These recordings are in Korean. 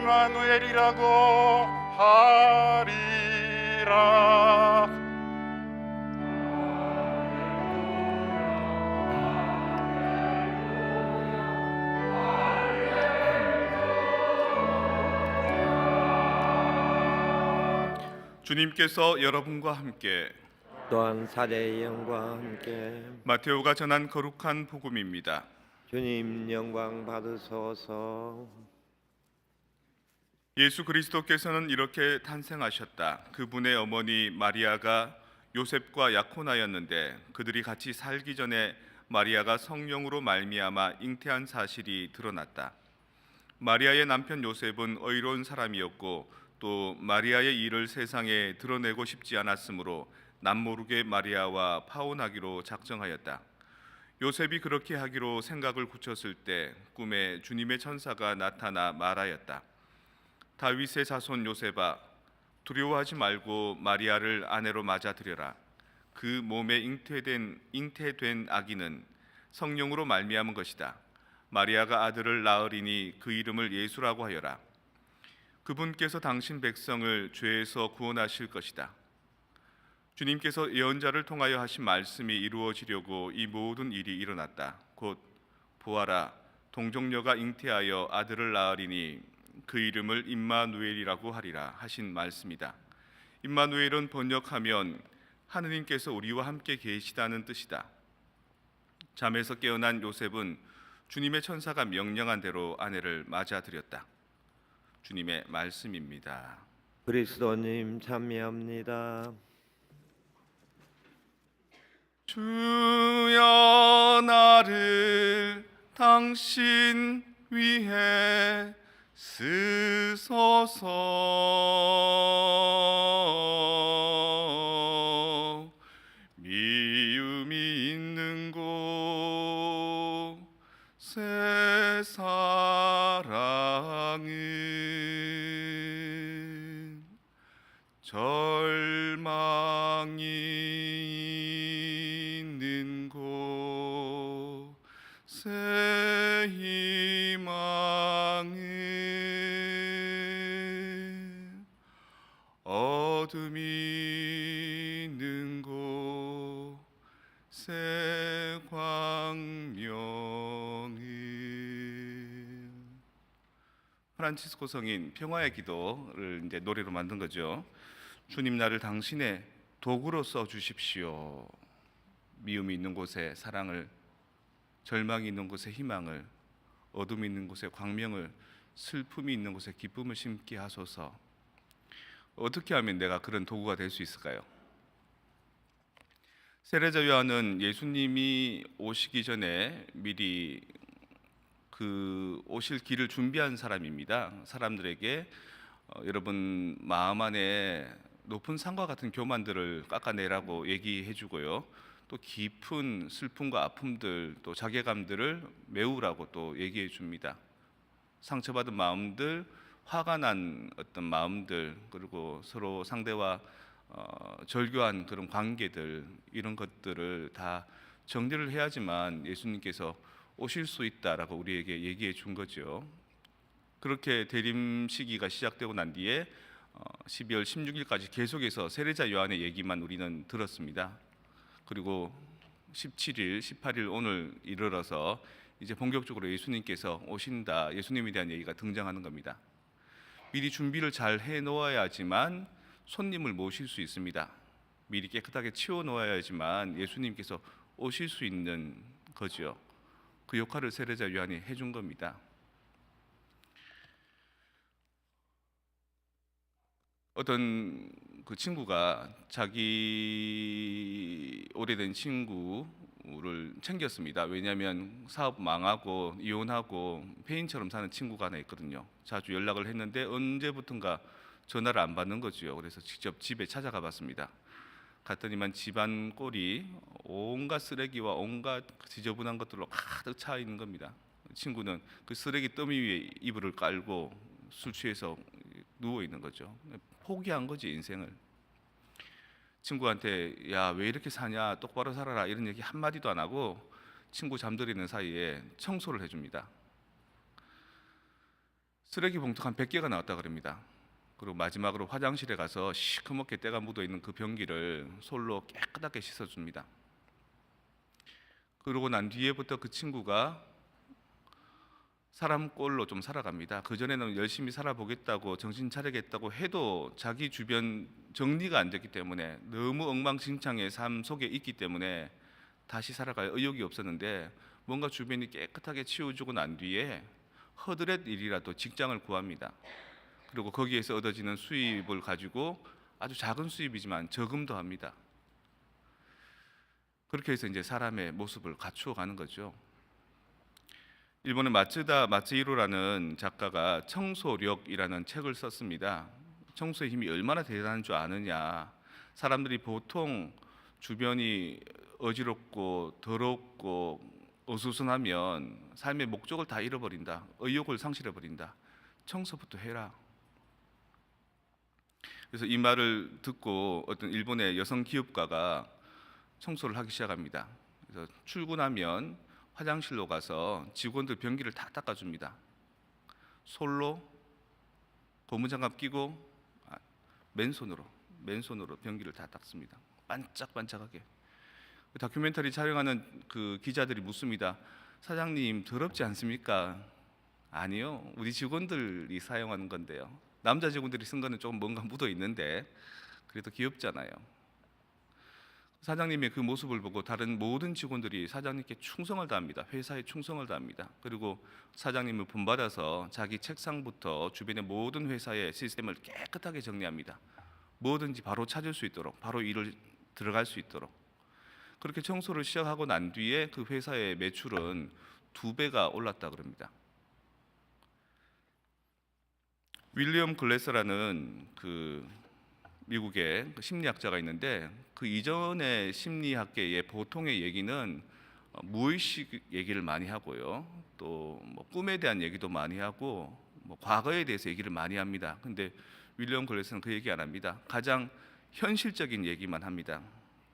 임마누엘이라고 하리라. 주님께서 여러분과 함께 또한 사제의 영과 함께 마테오가 전한 거룩한 복음입니다. 주님 영광 받으소서. 예수 그리스도께서는 이렇게 탄생하셨다. 그분의 어머니 마리아가 요셉과 약혼하였는데 그들이 같이 살기 전에 마리아가 성령으로 말미암아 잉태한 사실이 드러났다. 마리아의 남편 요셉은 의로운 사람이었고 또 마리아의 일을 세상에 드러내고 싶지 않았으므로 남모르게 마리아와 파혼하기로 작정하였다. 요셉이 그렇게 하기로 생각을 굳혔을 때 꿈에 주님의 천사가 나타나 말하였다. 다윗의 자손 요셉아, 두려워하지 말고 마리아를 아내로 맞아들여라. 그 몸에 잉태된 아기는 성령으로 말미암은 것이다. 마리아가 아들을 낳으리니 그 이름을 예수라고 하여라. 그분께서 당신 백성을 죄에서 구원하실 것이다. 주님께서 예언자를 통하여 하신 말씀이 이루어지려고 이 모든 일이 일어났다. 곧 보아라, 동정녀가 잉태하여 아들을 낳으리니 그 이름을 임마누엘이라고 하리라 하신 말씀이다. 임마누엘은 번역하면 하느님께서 우리와 함께 계시다는 뜻이다. 잠에서 깨어난 요셉은 주님의 천사가 명령한 대로 아내를 맞아들였다. 주님의 말씀입니다. 그리스도님 참여합니다. 주여 나를 당신 위해 쓰소서. 미움이 있는 곳에 사랑은 절망이 있는 곳에 희망은 어둠이 있는 곳에 광명은. 프란치스코 성인 평화의 기도를 이제 노래로 만든 거죠. 주님 나를 당신의 도구로 써 주십시오. 미움이 있는 곳에 사랑을, 절망이 있는 곳에 희망을, 어둠이 있는 곳에 광명을, 슬픔이 있는 곳에 기쁨을 심게 하소서. 어떻게 하면 내가 그런 도구가 될 수 있을까요? 세례자 요한은 예수님이 오시기 전에 미리 그 오실 길을 준비한 사람입니다. 사람들에게 여러분 마음 안에 높은 산과 같은 교만들을 깎아내라고 얘기해 주고요. 또 깊은 슬픔과 아픔들, 또 자괴감들을 메우라고 또 얘기해 줍니다. 상처받은 마음들, 화가 난 어떤 마음들, 그리고 서로 상대와 절교한 그런 관계들, 이런 것들을 다 정리를 해야지만 예수님께서 오실 수 있다라고 우리에게 얘기해 준 거죠. 그렇게 대림 시기가 시작되고 난 뒤에 12월 16일까지 계속해서 세례자 요한의 얘기만 우리는 들었습니다. 그리고 17일, 18일 오늘 이르러서 이제 본격적으로 예수님께서 오신다, 예수님에 대한 얘기가 등장하는 겁니다. 미리 준비를 잘 해놓아야지만 손님을 모실 수 있습니다. 미리 깨끗하게 치워놓아야지만 예수님께서 오실 수 있는 거죠. 그 역할을 세례자 요한이 해준 겁니다. 어떤 그 친구가 자기 오래된 친구를 챙겼습니다. 왜냐하면 사업 망하고 이혼하고 폐인처럼 사는 친구가 하나 있거든요. 자주 연락을 했는데 언제부턴가 전화를 안 받는 거죠. 그래서 직접 집에 찾아가 봤습니다. 갔더니만 집안 꼴이 온갖 쓰레기와 온갖 지저분한 것들로 가득 차 있는 겁니다. 친구는 그 쓰레기 더미 위에 이불을 깔고 술 취해서 누워 있는 거죠. 포기한 거지, 인생을. 친구한테 야, 왜 이렇게 사냐, 똑바로 살아라, 이런 얘기 한마디도 안 하고 친구 잠들이는 사이에 청소를 해줍니다. 쓰레기 봉투가 한 100개가 나왔다 그럽니다. 그리고 마지막으로 화장실에 가서 시커멓게 때가 묻어 있는 그 변기를 솔로 깨끗하게 씻어줍니다. 그러고 난 뒤에부터 그 친구가 사람 꼴로 좀 살아갑니다. 그전에는 열심히 살아보겠다고 정신 차리겠다고 해도 자기 주변 정리가 안 됐기 때문에 너무 엉망진창의 삶 속에 있기 때문에 다시 살아갈 의욕이 없었는데 뭔가 주변이 깨끗하게 치워주고 난 뒤에 허드렛 일이라도 직장을 구합니다. 그리고 거기에서 얻어지는 수입을 가지고 아주 작은 수입이지만 저금도 합니다. 그렇게 해서 이제 사람의 모습을 갖추어 가는 거죠. 일본의 마츠다 마츠히로라는 작가가 청소력이라는 책을 썼습니다. 청소의 힘이 얼마나 대단한 줄 아느냐. 사람들이 보통 주변이 어지럽고 더럽고 어수선하면 삶의 목적을 다 잃어버린다. 의욕을 상실해버린다. 청소부터 해라. 그래서 이 말을 듣고 어떤 일본의 여성 기업가가 청소를 하기 시작합니다. 그래서 출근하면 화장실로 가서 직원들 변기를 다 닦아줍니다. 솔로 고무장갑 끼고 맨손으로 변기를 다 닦습니다. 반짝반짝하게. 다큐멘터리 촬영하는 그 기자들이 묻습니다. 사장님 더럽지 않습니까? 아니요, 우리 직원들이 사용하는 건데요. 남자 직원들이 쓴 거는 조금 뭔가 묻어 있는데 그래도 귀엽잖아요. 사장님의 그 모습을 보고 다른 모든 직원들이 사장님께 충성을 다합니다. 회사에 충성을 다합니다. 그리고 사장님을 본받아서 자기 책상부터 주변의 모든 회사의 시스템을 깨끗하게 정리합니다. 뭐든지 바로 찾을 수 있도록, 바로 일을 들어갈 수 있도록. 그렇게 청소를 시작하고 난 뒤에 그 회사의 매출은 2배가 올랐다 그럽니다. 윌리엄 글래서라는 그 미국의 심리학자가 있는데 그 이전의 심리학계의 보통의 얘기는 무의식 얘기를 많이 하고요. 또 뭐 꿈에 대한 얘기도 많이 하고 뭐 과거에 대해서 얘기를 많이 합니다. 근데 윌리엄 글래서는 그 얘기 안 합니다. 가장 현실적인 얘기만 합니다.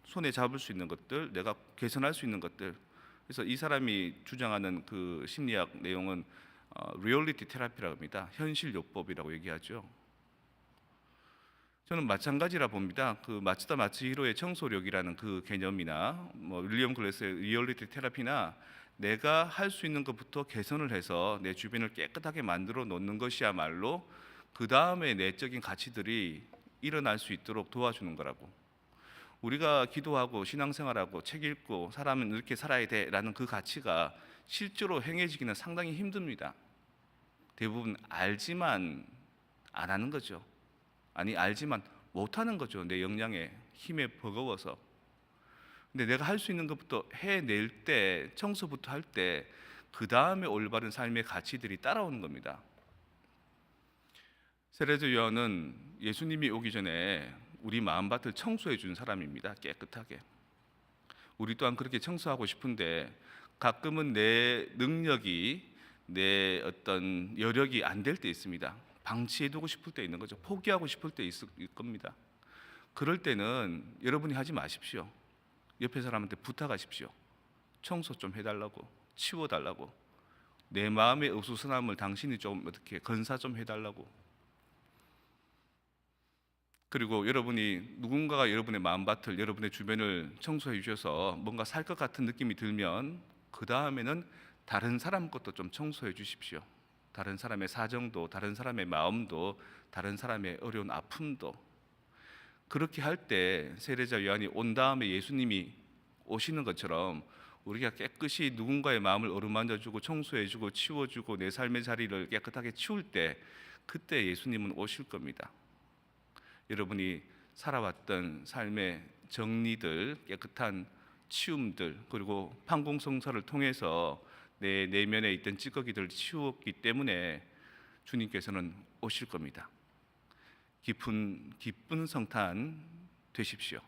손에 잡을 수 있는 것들, 내가 개선할 수 있는 것들. 그래서 이 사람이 주장하는 그 심리학 내용은 리얼리티 테라피라고 합니다. 현실 요법이라고 얘기하죠. 저는 마찬가지라 봅니다. 그 마츠다 마츠히로의 청소력이라는 그 개념이나 뭐 윌리엄 글래스의 리얼리티 테라피나 내가 할 수 있는 것부터 개선을 해서 내 주변을 깨끗하게 만들어 놓는 것이야말로 그 다음에 내적인 가치들이 일어날 수 있도록 도와주는 거라고. 우리가 기도하고 신앙생활하고 책 읽고 사람은 이렇게 살아야 돼라는 그 가치가 실제로 행해지기는 상당히 힘듭니다. 대부분 알지만 안 하는 거죠. 아니 알지만 못하는 거죠. 내 역량에 힘에 버거워서. 근데 내가 할 수 있는 것부터 해낼 때, 청소부터 할 때 그 다음에 올바른 삶의 가치들이 따라오는 겁니다. 세례자 요한은 예수님이 오기 전에 우리 마음밭을 청소해 준 사람입니다. 깨끗하게. 우리 또한 그렇게 청소하고 싶은데 가끔은 내 능력이 내 어떤 여력이 안 될 때 있습니다. 방치해두고 싶을 때 있는 거죠. 포기하고 싶을 때 있을 겁니다. 그럴 때는 여러분이 하지 마십시오. 옆에 사람한테 부탁하십시오. 청소 좀 해달라고, 치워달라고, 내 마음의 어수선함을 당신이 좀 어떻게 건사 좀 해달라고. 그리고 여러분이 누군가가 여러분의 마음밭을, 여러분의 주변을 청소해 주셔서 뭔가 살 것 같은 느낌이 들면 그 다음에는 다른 사람 것도 좀 청소해 주십시오. 다른 사람의 사정도, 다른 사람의 마음도, 다른 사람의 어려운 아픔도. 그렇게 할 때 세례자 요한이 온 다음에 예수님이 오시는 것처럼 우리가 깨끗이 누군가의 마음을 어루만져주고 청소해주고 치워주고 내 삶의 자리를 깨끗하게 치울 때 그때 예수님은 오실 겁니다. 여러분이 살아왔던 삶의 정리들, 깨끗한 치움들, 그리고 판공성사를 통해서 내 내면에 있던 찌꺼기들을 치웠기 때문에 주님께서는 오실 겁니다. 기쁜 성탄 되십시오.